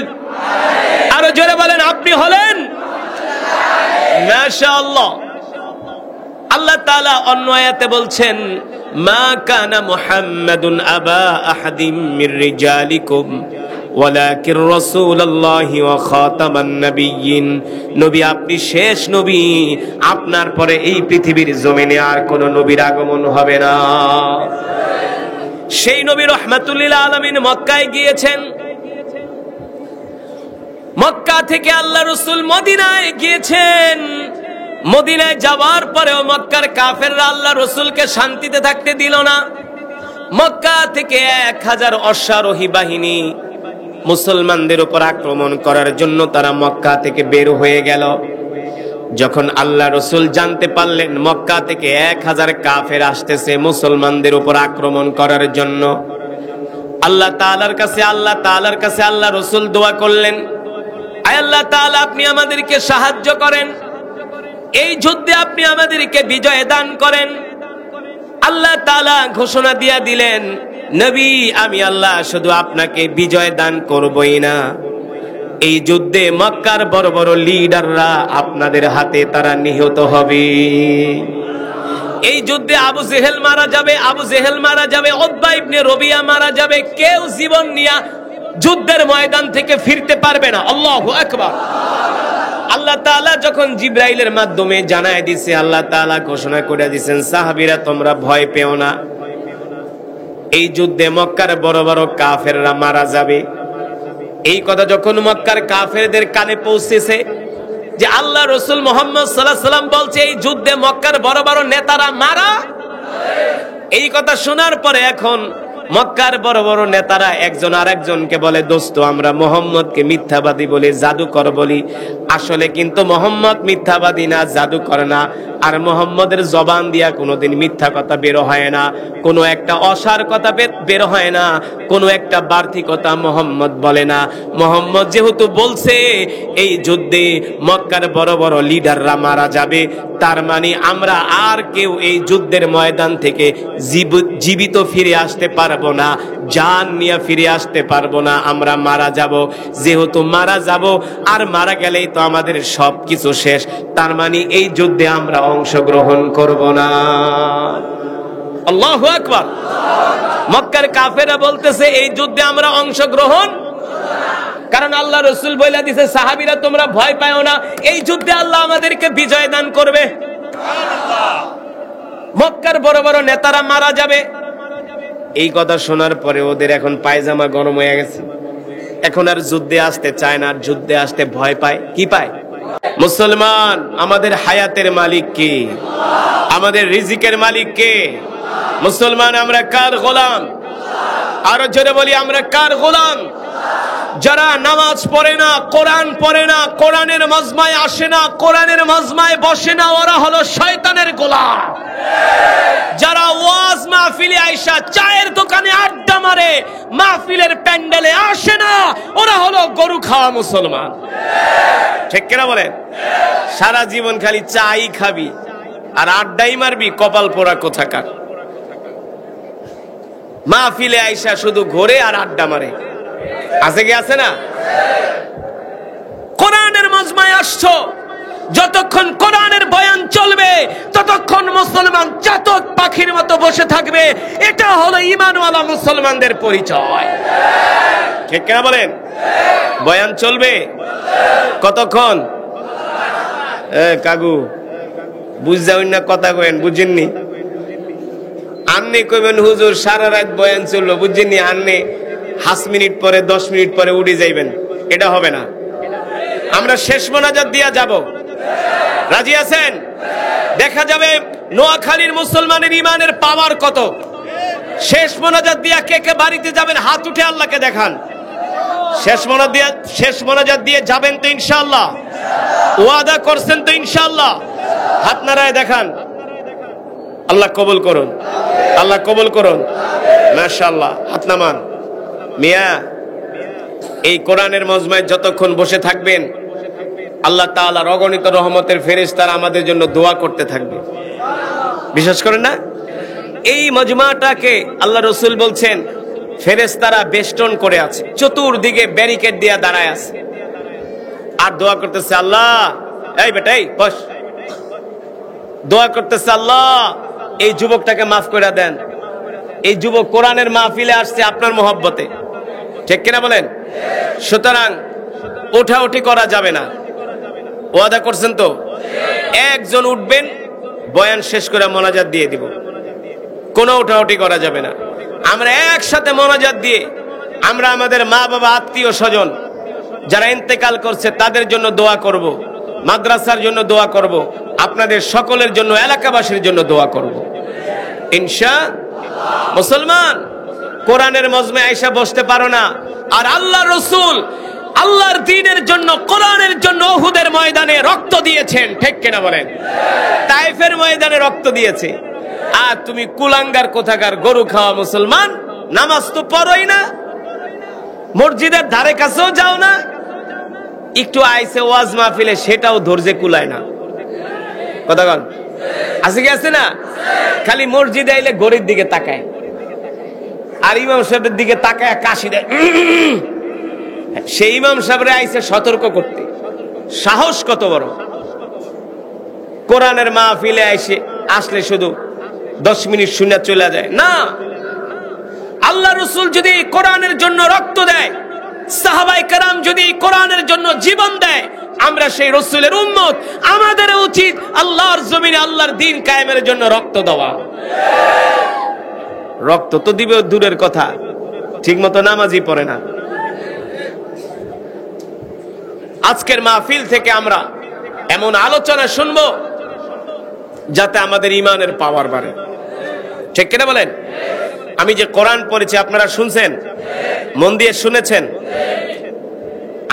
আরো জোরে বলেন, আপনি হলেন। মাশাআল্লাহ। আল্লাহ তাআলা অন্য আয়াতে বলছেন, মা কানা মুহাম্মাদুন আবা আহাদিম মির রিজালিকুম ওয়ালাকিন রাসূলুল্লাহি ওয়া খাতামান নাবিয়্যিন। নবী আপনি শেষ নবী, আপনার পরে এই পৃথিবীর জমিনে আর কোন নবীর আগমন হবে না। সেই নবী রাহমাতুল লিল আলামিন মক্কায় গিয়েছেন। মক্কা থেকে আল্লাহ রাসূল মদিনায় গিয়েছেন। মদিনায় যাওয়ার পরেও মক্কার কাফেররা আল্লাহ রসুলকে শান্তিতে থাকতে দিল না। মক্কা থেকে 1000 অশ্বারোহী বাহিনী মুসলমানদের উপর আক্রমণ করার জন্য তারা মক্কা থেকে বের হয়ে গেল। যখন আল্লাহ রসুল জানতে পারলেন মক্কা থেকে 1000 কাফের আসতেছে মুসলমানদের উপর আক্রমণ করার জন্য, আল্লাহ তাআলার কাছে আল্লাহ রসুল দোয়া করলেন, আয় আল্লাহ তাআলা আপনি আমাদেরকে সাহায্য করেন, এই যুদ্ধে আপনি আমাদেরকে বিজয় দান করেন। আল্লাহ তাআলা ঘোষণা দিয়ে দিলেন, নবী আমি আল্লাহ শুধু আপনাকে বিজয় দান করবই না, এই যুদ্ধে মক্কার বড় বড় লিডাররা আপনাদের হাতে তারা নিহত হবে। এই যুদ্ধে আবু জেহেল মারা যাবে, উতবা ইবনে রবিয়া মারা যাবে। কেউ জীবন নিয়ে যুদ্ধের ময়দান থেকে ফিরতে পারবে না। আল্লাহু আকবার। আল্লাহ তাআলা যখন জিবরাইলের মাধ্যমে জানায় দিছে, আল্লাহ তাআলা ঘোষণা করে দিয়েছেন, সাহাবীরা তোমরা ভয় পেও না, এই যুদ্ধে মক্কার বড় বড় কাফেররা মারা যাবে। এই কথা যখন মক্কার কাফেরদের কানে পৌঁছেছে যে আল্লাহ রাসূল মুহাম্মদ সাল্লাল্লাহু আলাইহি সাল্লাম বলছে এই যুদ্ধে মক্কার বড় বড় নেতারা মারা, এই কথা শোনার পরে এখন মক্কার বড় বড় নেতারা একজন আরেকজনকে বলে, দোস্ত আমরা মোহাম্মদকে মিথ্যাবাদী বলি, জাদুকর বলি। আসলে কিন্তু মোহাম্মদ মিথ্যাবাদী না, জাদুকর না। আর মোহাম্মদের জবান দিয়া কোনোদিন মিথ্যা কথা বের হয় না, কোনো একটা অসার কথা বের হয় না, কোনো একটা বাড়তি কথা মোহাম্মদ বলে না। মোহাম্মদ যেহেতু বলছে এই যুদ্ধে মক্কার বড় বড় লিডাররা মারা যাবে, তার মানে আমরা আর কেউ এই যুদ্ধের ময়দান থেকে জীবিত ফিরে আসতে পারবো না, জান নিয়ে ফিরে আসতে পারবো না, আমরা মারা যাব। যেহেতু মারা যাব আর মারা গেলেই তো আমাদের সবকিছু শেষ, তার মানে এই যুদ্ধে আমরা অংশগ্রহণ করব না। আল্লাহু আকবার। মক্কার কাফেররা বলতেছে এই যুদ্ধে আমরা অংশগ্রহণ, কারণ আল্লাহ রাসূল বলে দিয়েছে সাহাবীরা তোমরা ভয় পাও না, এই যুদ্ধে আল্লাহ আমাদেরকে বিজয় দান করবে। সুবহানাল্লাহ। মক্কার বড় বড় নেতারা মারা যাবে। এই কথা শোনার পরে ওদের এখন পায়জামা গরম হয়ে গেছে, এখন আর যুদ্ধে আসতে চায় না, আর যুদ্ধে আসতে ভয় পায়। কি পায়? মুসলমান আমাদের হায়াতের মালিক কে? আমাদের রিজিকের মালিক কে? মুসলমান আমরা কার গোলাম? আরো জোরে বলি আমরা কার গোলাম? যারা নামাজ পড়ে না, কোরআন পড়ে না, কোরআনের মজমায় আসে না, কোরআনের মজমায় বসে না, ওরা হলো শয়তানের গোলাম। যারা ওয়াজ মাহফিলে আইসা চায়ের দোকানে আড্ডা মারে, মাহফিলের প্যান্ডেলে আসে না, ওরা হলো গরু খাওয়া মুসলমান। ঠিক কিনা বলেন? সারা জীবন খালি চাই খাবি আর আড্ডাই মারবি, কপাল পোড়া কোথাকার। মাহফিলে আইসা শুধু ঘোরে আর আড্ডা মারে, আছে কি আছে না? কোরআনের মজমায় আসছো, যতক্ষণ কোরআনের বয়ান চলবে ততক্ষণ মুসলমান চাতক পাখির মতো বসে থাকবে। এটা হলো ঈমানওয়ালা মুসলমানদের পরিচয়। ঠিক কিনা বলেন? বয়ান চলবে কতক্ষণ? কাকু বুঝাউন না, কথা কয়েন, বুঝেননি? আন্নে কইবেন হুজুর সারা রাত বয়ান চললো, বুঝেননি? আন্নে 5 মিনিট পরে 10 মিনিট পরে উঠে যাইবেন, এটা হবে না। আমরা শেষ মোনাজাত দিয়া যাব, রাজি আছেন? দেখা যাবে নোয়াখালীর মুসলমানের ইমানের পাওয়ার কত। শেষ মোনাজাত দিয়া কে কে বাড়িতে যাবেন হাত উঠে আল্লাহকে দেখান। শেষ মোনাজাত দিয়ে যাবেন তো ইনশাআল্লাহ? ওয়াদা করছেন তো ইনশাআল্লাহ? হাত নাড়ায় দেখান। আল্লাহ কবুল করুন, আল্লাহ কবুল করুন। মাশাআল্লাহ, হাত নামান। মিয়া, এই কোরআনের মজমায় যতক্ষণ বসে থাকবেন আল্লাহ তাআলার অগণিত রহমতের ফেরেশতারা আমাদের জন্য দোয়া করতে থাকবে। বিশ্বাস করেন না? এই মজমাটাকে আল্লাহ রাসূল বলছেন ফেরেশতারা বেষ্টন করে আছে, চতুর্দিকে ব্যারিকেড দিয়ে দাঁড়ায় আছে আর দোয়া করতেছে, আল্লাহ এই বেটাই বস, দোয়া করতেছে, আল্লাহ এই যুবকটাকে মাফ করে দেন। এই যুবক কোরআনের মাহফিলে আসছে আপনার মহব্বতে। ঠিক কিনা বলেন? সুতরাং ওঠাউঠি করা যাবে না। ওয়াদা করছেন তো? একজন উঠবেন, বয়ান শেষ করে মোনাজাত দিয়ে দিব, কোনো ওঠাউঠি করা যাবে না। আমরা একসাথে মোনাজাত দিয়ে আমরা আমাদের মা বাবা, আত্মীয় স্বজন যারা ইন্তেকাল করছে তাদের জন্য দোয়া করব, মাদ্রাসার জন্য দোয়া করব, আপনাদের সকলের জন্য, এলাকাবাসীর জন্য দোয়া করব ইনশাআল্লাহ। মুসলমান কোরআনের মজমায় আইসা বসতে পারো না, আর আল্লাহ রাসূল আল্লাহর দ্বীনের জন্য, কোরআনের জন্য উহুদের ময়দানে রক্ত দিয়েছেন। ঠিক কিনা বলেন? তায়েফের ময়দানে রক্ত দিয়েছে, আর তুমি কুলাঙ্গার কোথাকার গরু খাওয়া মুসলমান, নামাজ তো পড়োই না, মসজিদের ধারে কাছেও যাও না, একটু আইসে ওয়াজ মাহফিলে সেটাও ধৈর্যে কুলায় না। কথা বল, আছে কি আছে না? খালি মসজিদে আইলে গরির দিকে তাকায় আর ইমাম সাহেবের দিকে তাকায় কাশি দেয়। সেই ইমাম সাহেবরে আইসে সতর্ক করতে, সাহস কত বড়! কোরআনের মাহফিলে আসলে শুধু 10 মিনিট শুনে চলে যায় না। আল্লাহ রাসূল যদি কোরআনের জন্য রক্ত দেয়, সাহাবায়ে কেরাম যদি কোরআনের জন্য জীবন দেয়, আমরা সেই রাসূলের উম্মত, আমাদের উচিত আল্লাহর জমিনে আল্লাহর দ্বীন কায়েমের জন্য রক্ত দেওয়া। রক্ত তো দিবে দূরের কথা, ঠিক মতো নামাজই পড়ে না। আজকের মাহফিল থেকে আমরা এমন আলোচনা শুনবো যাতে আমাদের ইমানের পাওয়ার বাড়ে। ঠিক কিনা বলেন? আমি যে কোরআন পড়েছি আপনারা শুনছেন, মন দিয়ে শুনেছেন?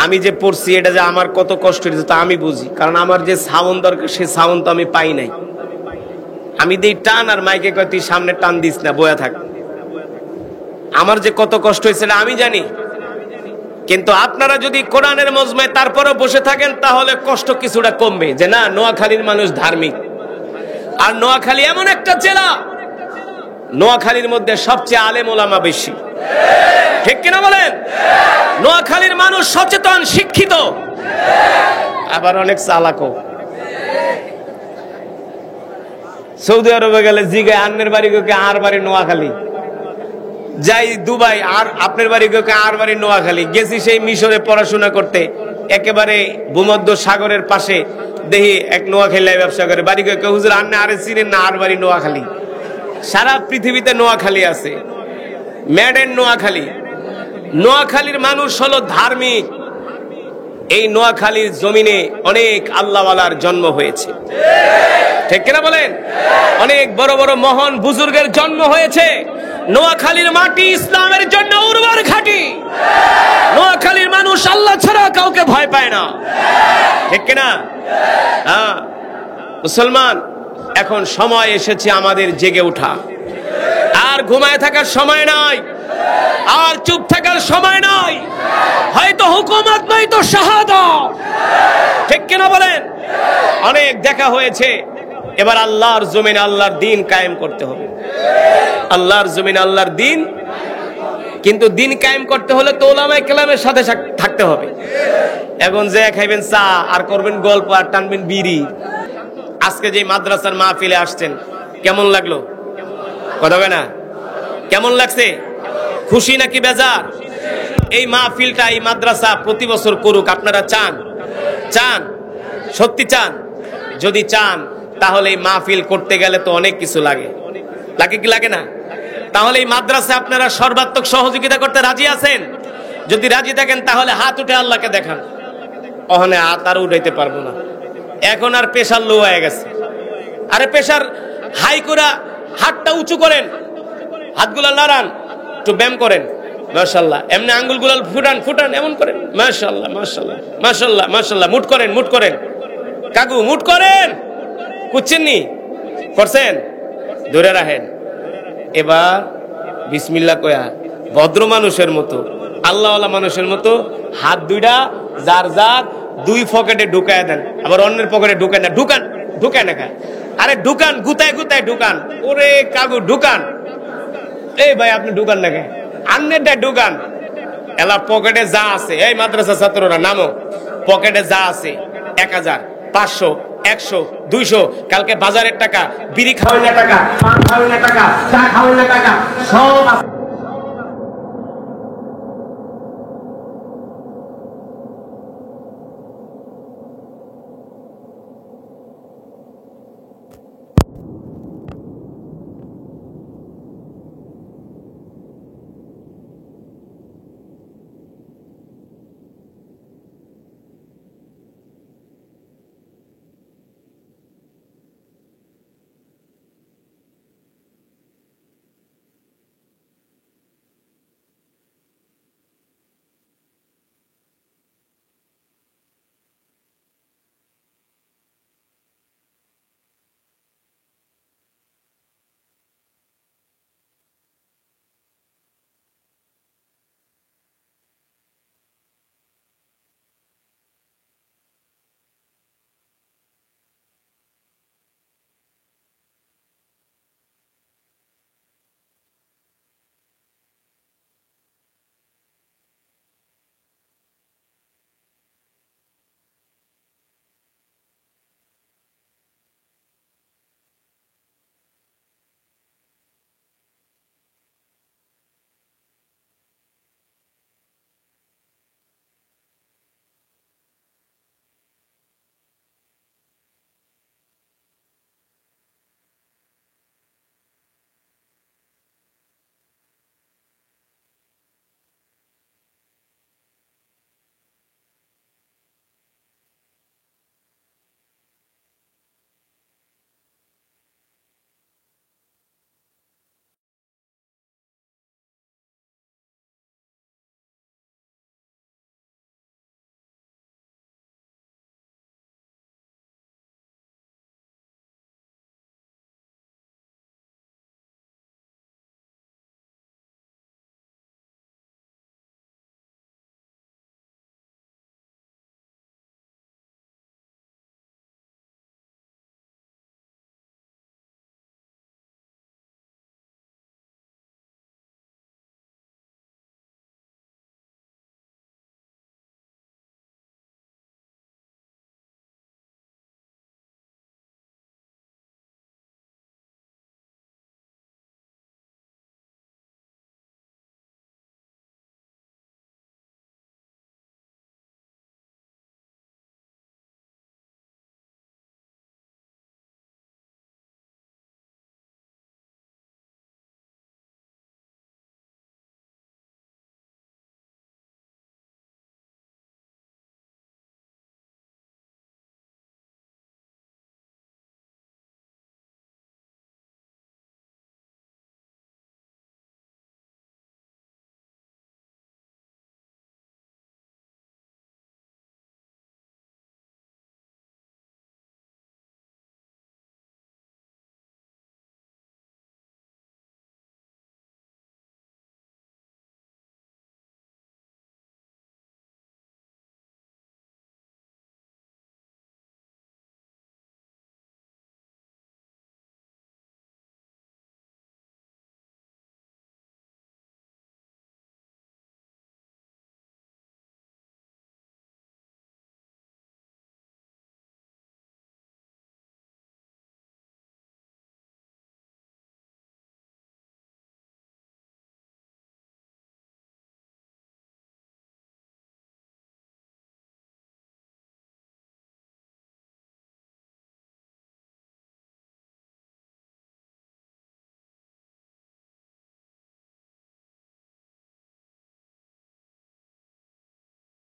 আমি যে পড়ছি এটা যে আমার কত কষ্ট হয়েছে তা আমি বুঝি, কারণ আমার যে সাউন্ড দরকার সে সাউন্ড তো আমি পাই নাই। আমি দেই টান আর মাইকে কয় তুই সামনে টান দিস না, বয়া থাক। আমার যে কত কষ্ট হয়েছে আমি জানি, কিন্তু আপনারা যদি কোরআনের মজমায় তারপরে বসে থাকেন তাহলে কষ্ট কিছুটা কমবে, যে না নোয়াখালীর মানুষ ধার্মিক। আর নোয়াখালী এমন একটা জেলা, নোয়াখালীর মধ্যে সবচেয়ে আলেম ওলামা বেশি। ঠিক কিনা বলেন? নোয়াখালীর মানুষ সচেতন, শিক্ষিত, আবার অনেক চালাকও। সৌদি আরবে গেলে জিগায় আন্নের বাড়ি কে আর বাড়ি নোয়াখালী, যাই দুবাই আর আপনার বাড়ি কে আর বাড়ি নোয়াখালী। গেছি সেই মিশরে পড়াশোনা করতে, একেবারে ভূমধ্য সাগরের পাশে, দেখি এক নোয়াখালী ব্যবসা করে, বাড়ি কে হুজুর আন্নে আরে চিনেন না, আর বাড়ি নোয়াখালী। সারা পৃথিবীতে নোয়াখালী আছে, মেড ইন নোয়াখালী। নোয়াখালীর মানুষ হলো ধার্মিক। এই নোয়াখালীর জমিনে অনেক আল্লাহওয়ালার জন্ম হয়েছে। ঠিক কিনা বলেন? অনেক বড় বড় মহান বুজুর্গের জন্ম হয়েছে। নোয়াখালীর মাটি ইসলামের জন্য উর্বর ঘাঁটি। নোয়াখালীর আল্লাহ ছাড়া কাউকে ভয় পায় না, ঠিক কিনা? হ্যাঁ মুসলমান, এখন সময় এসেছে আমাদের জেগে ওঠা। আর ঘুমায় থাকার সময় নাই, আর চুপ থাকার সময় নাই। হয়তো হুকুমত নয়তো শাহাদাত, ঠিক কিনা বলেন? অনেক দেখা হয়েছে, এবার আল্লাহর জমিনে আল্লাহর দ্বীন কায়েম করতে হবে। আল্লাহর জমিনে আল্লাহর দ্বীন, কিন্তু দিন কায়েম করতে হলে তো উলামায়ে কেরামের সাথে থাকতে হবে। এখন যে খাইবেন চা আর করবেন গল্প আর টানবেন বিড়ি। আজকে যে মাদ্রাসার মাহফিলে আসছেন, কেমন লাগলো? কথা বলে না, কেমন লাগছে? খুশি নাকি বেজার? এই মাহফিলটা, এই মাদ্রাসা প্রতি বছর করুক, আপনারা চান? চান? সত্যি চান? যদি চান তাহলে এই মাহফিল করতে গেলে তো অনেক কিছু লাগে, লাগে কি লাগে না? তাহলে এই মাদ্রাসা আপনারা সর্বাত্মক সহযোগিতা করতে রাজি আছেন? যদি রাজি থাকেন তাহলে হাত উঠে আল্লাহকে দেখান। ওখানে হাত আর উঠাইতে পারবো না, এখন আর প্রেশার লো হয়ে গেছে। আরে প্রেশার হাই করা, হাতটা উঁচু করেন, হাতগুলা নাড়ান, একটু ব্যায়াম করেন, মাশাআল্লাহ। এমনি আঙ্গুলগুলা ফুটান ফুটান, এমন করেন, মাশাআল্লাহ মাশাআল্লাহ মাশাআল্লাহ মাশাআল্লাহ। মুট করেন, মুট করেন কাকু, মুট করেন। বুঝছেন নি? করছেন? ধরে রাখেন। এবার বিসমিল্লাহ কয়া ভদ্র মানুষের মতো, আল্লাহওয়ালা মানুষের মতো হাত দুইটা যার যার দুই পকেটে ঢুকায় দেন, আবার অন্যের পকেটে ঢুকায় না। ঢুকান, ঢুকায় না। আরে ঢুকান, গুতায় গুতায় ঢুকান। ওরে কাকু ঢুকান। এই ভাই আপনি ঢুকান না কেন? আন্নেরটা ঢুকান। এলা পকেটে যা আছে, এই মাদ্রাসা ছাত্ররা নামো, পকেটে যা আছে 1000, 500, 100, 200, কালকে বাজারের টাকা, বিড়ি খাওয়াইলে টাকা, পান খাওয়াইলে টাকা, চা খাওয়াইলে টাকা, সব